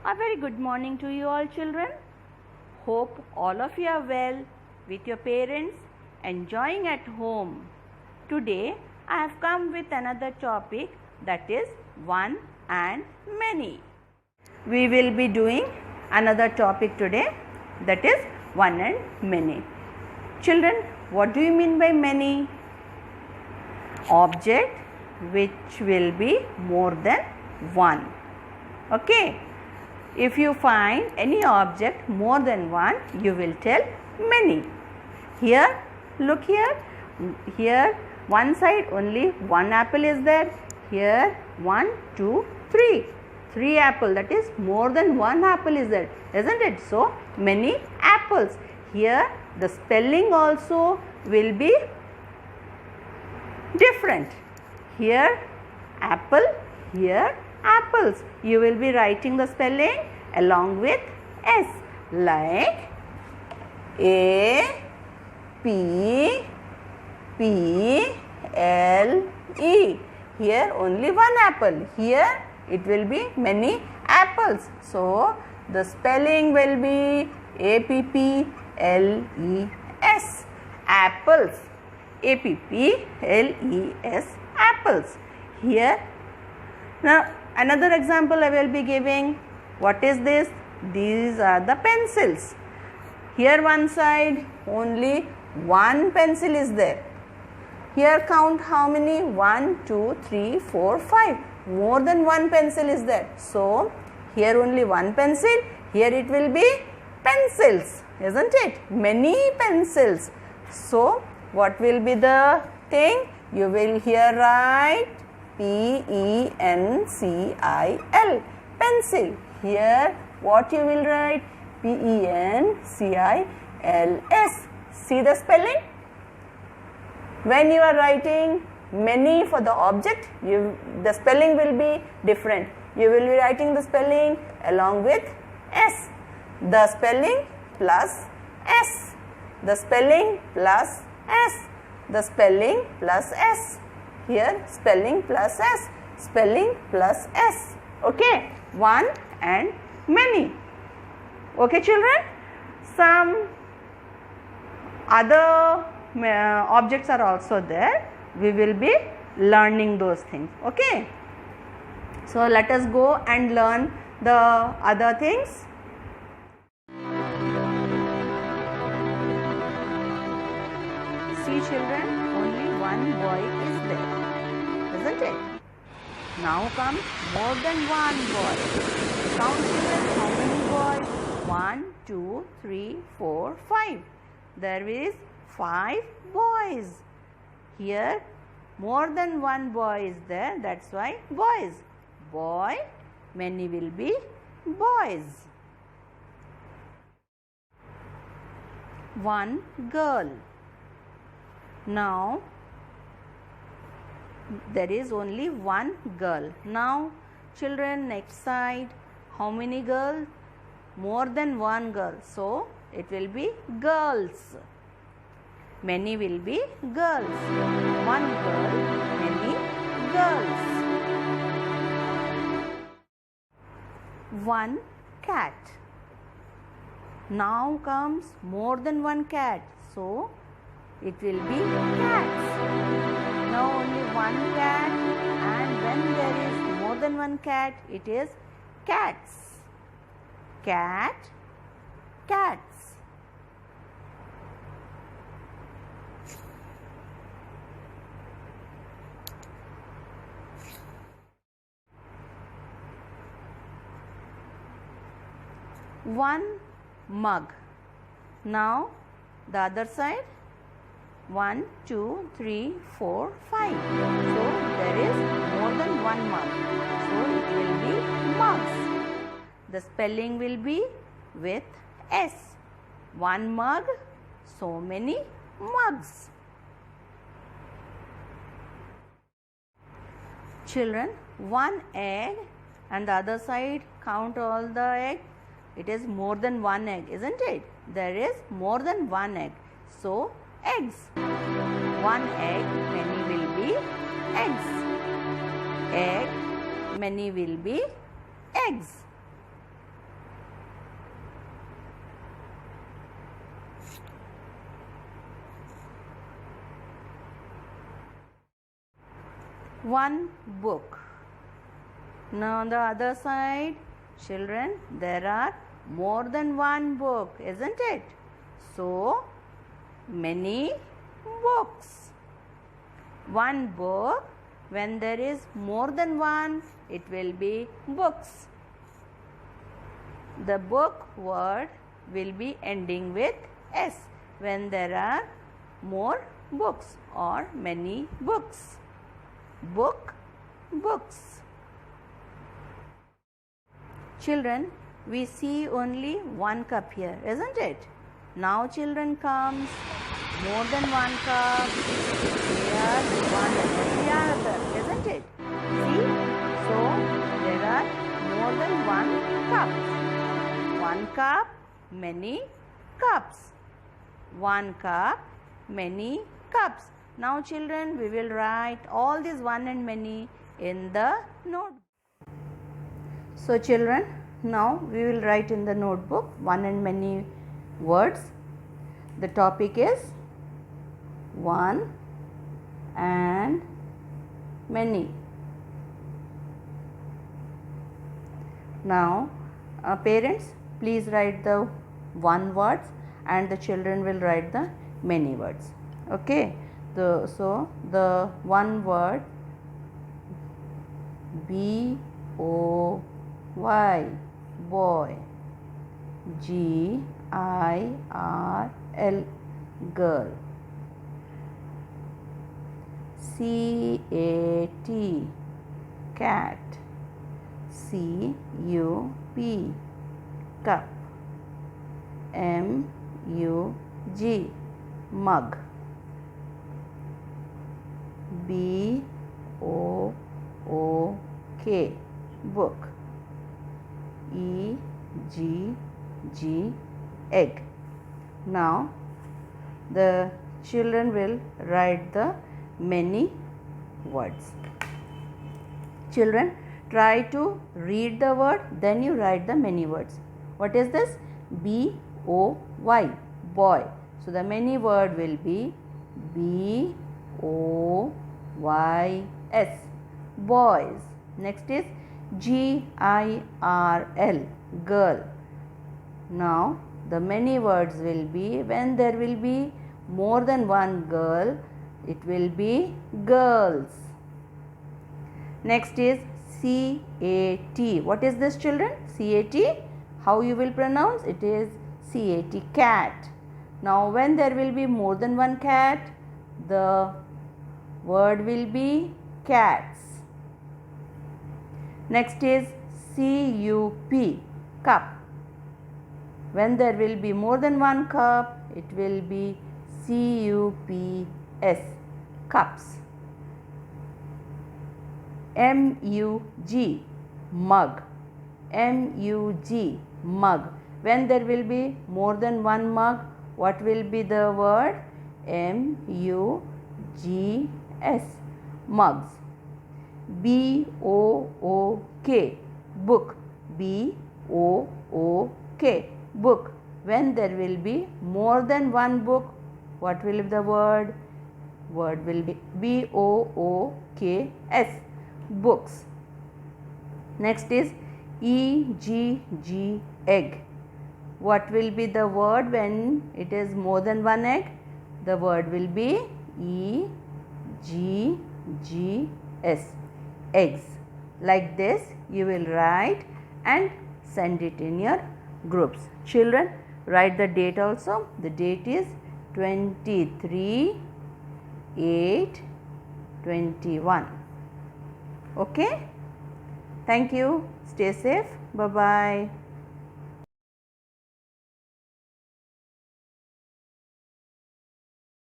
A very good morning to you all children. Hope all of you are well with your parents, enjoying at home. Today I have come with another topic, that is one and many. We will be doing another topic today, that is one and many. Children, what do you mean by many? Object which will be more than one. Okay. If you find any object more than one, you will tell many. Here, look here. Here, one side only one apple is there. Here, 1, 2, 3. 3 apple, that is more than one apple is there, isn't it? So, many apples. Here, the spelling also will be different. Here, apple. Here, apples. You will be writing the spelling along with S, like A P P L E. Here only one apple. Here it will be many apples. So the spelling will be APPLES, apples. APPLES, apples. Here, now another example I will be giving. What is this? These are the pencils. Here one side only one pencil is there. Here count how many? 1, 2, 3, 4, 5. More than one pencil is there. So here only one pencil. Here it will be pencils, isn't it? Many pencils. So what will be the thing? You will here write PENCIL, pencil. Here what you will write? PENCILS. See the spelling? When you are writing many for the object, the spelling will be different. You will be writing the spelling along with S. The spelling plus S. The spelling plus S. The spelling plus S. Here spelling plus S, spelling plus S. Okay, one and many. Okay children, some other objects are also there. We will be learning those things. Okay, so let us go and learn the other things. See children, only one boy is there, isn't it? Now comes more than one boy. Count children, how many boys? 1, 2, 3, 4, 5. There is 5 boys. Here more than one boy is there, that's why boys. Boy, many will be boys. One girl. Now there is only one girl. Now children, next side, how many girls? More than one girl. So it will be girls. Many will be girls. One girl, many girls. One cat. Now comes more than one cat. So it will be cats. Now only one cat, and when there is more than one cat, it is cats. Cat, cats. One mug. Now the other side. 1, 2, 3, 4, 5. So there is more than one mug. So it will be mugs. The spelling will be with S. One mug, so many mugs. Children, one egg, and the other side count all the egg. It is more than one egg, isn't it? There is more than one egg. So eggs. One egg, many will be eggs. Egg, many will be eggs. one book. Now on the other side, children, there are more than one book, isn't it? So, many books. One book, when there is more than one, it will be books. The book word will be ending with S when there are more books or many books. Book, books. Children, we see only one cup here, isn't it? Now children comes more than one cup. Here one and the other, isn't it? See? So there are more than one cup. One cup, many cups. One cup, many cups. Now children, we will write all these one and many in the notebook. So children, now we will write in the notebook one and many words. The topic is one and many. Now parents, please write the one words and the children will write the many words. Okay. So the one word B-O-Y, boy. G-I-R-L, girl. C-A-T, cat. C-U-P, cup. M-U-G, mug. B-O-O-K, book. E-G-G, egg. Now the children will write the many words. Children, try to read the word, then you write the many words. What is this? B-O-Y, boy. So the many word will be B-O-Y-S, boys. Next is G-I-R-L, girl. Now the many words will be, when there will be more than one girl, it will be girls. Next is C-A-T. What is this, children? C-A-T. How you will pronounce? It is C-A-T, cat. Now when there will be more than one cat, the word will be cats. Next is C-U-P, cup. When there will be more than one cup, it will be C-U-P-S, cups. M-U-G, mug. M-U-G, mug. When there will be more than one mug, what will be the word? M-U-G-S, mugs. B-O-O-K, book. B-O-O-K, book. When there will be more than one book, what will be the word? Word will be B-O-O-K-S, books. Next is E-G-G, egg. What will be the word when it is more than one egg? The word will be E-G-G-S, eggs. Like this you will write and send it in your groups. Children, write the date also. The date is 23/8/21. Okay. Thank you. Stay safe. Bye-bye.